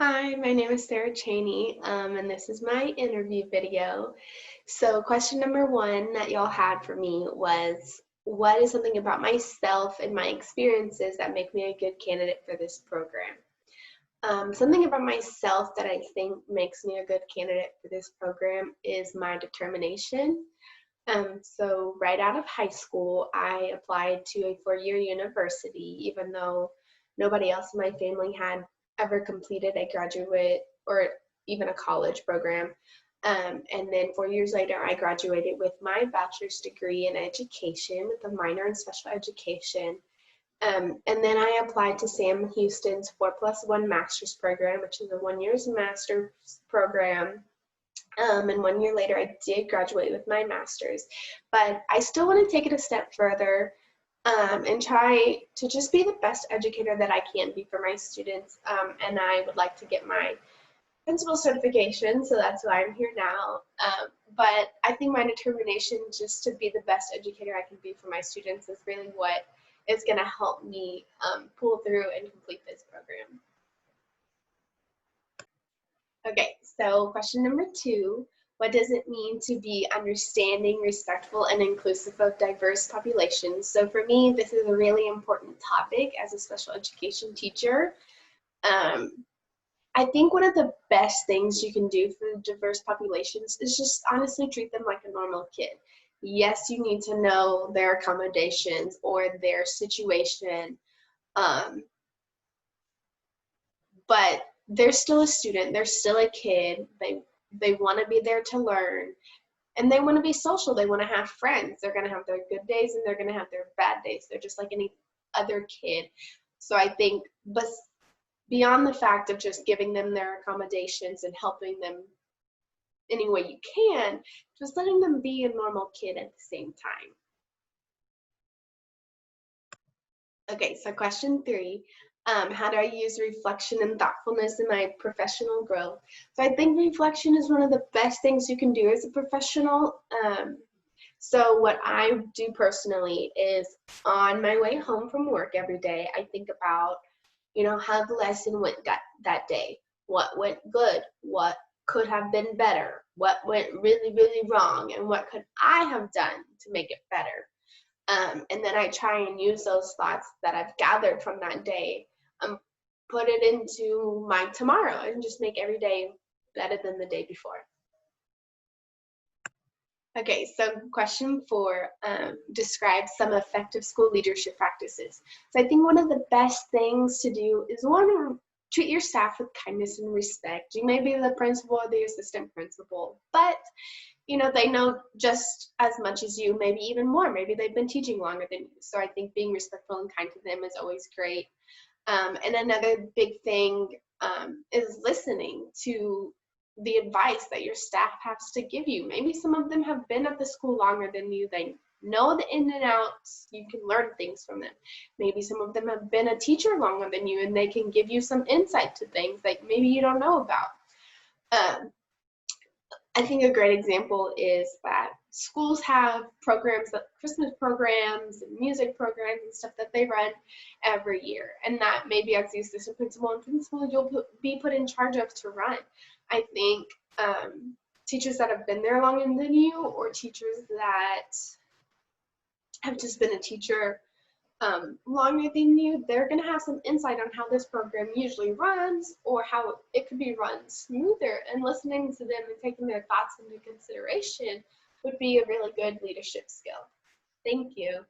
Hi, my name is Sarah Cheney, and this is my interview video. So question number one that y'all had for me was, what is something about myself and my experiences that make me a good candidate for this program? Something about myself that I think makes me a good candidate for this program is my determination. So right out of high school, I applied to a four-year university, even though nobody else in my family had ever completed a graduate or even a college program. And then 4 years later, I graduated with my bachelor's degree in education with a minor in special education. And then I applied to Sam Houston's 4+1 master's program, which is a 1 year master's program. And 1 year later, I did graduate with my master's. But I still want to take it a step further and try to just be the best educator that I can be for my students. And I would like to get my principal certification, so that's why I'm here now. But I think my determination just to be the best educator I can be for my students is really what is going to help me pull through and complete this program. Okay, so question number two, what does it mean to be understanding, respectful, and inclusive of diverse populations? So for me, this is a really important topic as a special education teacher. I think one of the best things you can do for diverse populations is just honestly treat them like a normal kid. Yes, you need to know their accommodations or their situation, but they're still a student, they're still a kid, they want to be there to learn, and they want to be social, they want to have friends, they're going to have their good days and they're going to have their bad days, they're just like any other kid. So I think, but beyond the fact of just giving them their accommodations and helping them any way you can, just letting them be a normal kid at the same time. Okay, so question three, how do I use reflection and thoughtfulness in my professional growth? So I think reflection is one of the best things you can do as a professional. So what I do personally is on my way home from work every day, I think about, how the lesson went that day. What went good? What could have been better? What went really, really wrong? And what could I have done to make it better? And then I try and use those thoughts that I've gathered from that day, put it into my tomorrow and just make every day better than the day before. Okay, so question four, describe some effective school leadership practices. So I think one of the best things to do is one, treat your staff with kindness and respect. You may be the principal or the assistant principal, but they know just as much as you, maybe even more. Maybe they've been teaching longer than you. So I think being respectful and kind to them is always great. And another big thing is listening to the advice that your staff has to give you. Maybe some of them have been at the school longer than you. They know the in and outs. You can learn things from them. Maybe some of them have been a teacher longer than you, and they can give you some insight to things that maybe you don't know about. I think a great example is that schools have programs, Christmas programs and music programs and stuff that they run every year. And that maybe as the assistant principal and principal, you'll be put in charge of to run. I think teachers that have been there longer than you, or teachers that have just been a teacher longer than you, they're going to have some insight on how this program usually runs or how it could be run smoother, and listening to them and taking their thoughts into consideration would be a really good leadership skill. Thank you.